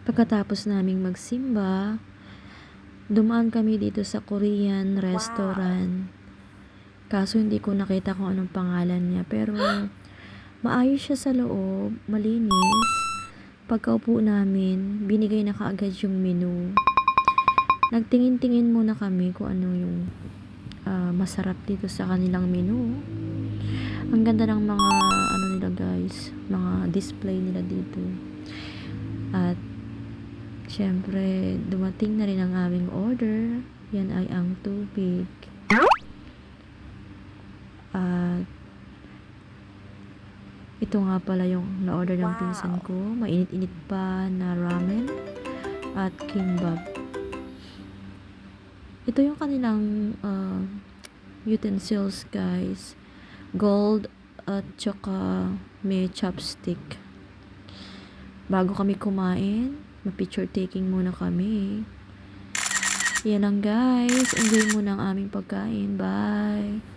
Pagkatapos naming magsimba, dumaan kami dito sa Korean restaurant. Kaso hindi ko nakita kung anong pangalan niya. Pero maayos siya sa loob, malinis. Pagkaupo namin, binigay na kaagad yung menu. Nagtingin-tingin muna kami kung ano yung masarap dito sa kanilang menu. Ang ganda ng mga ano nila guys, mga display nila dito. At syempre, dumating na rin ang aming order. Yan ay ang tubig. At ito nga pala yung na-order ng pinsan ko. Mainit-init pa na ramen at kimbap. Ito yung kanilang utensils guys. Gold at saka may chopstick. Bago kami kumain, ma-picture taking muna kami. Yan lang guys. Enjoy muna ang aming pagkain. Bye!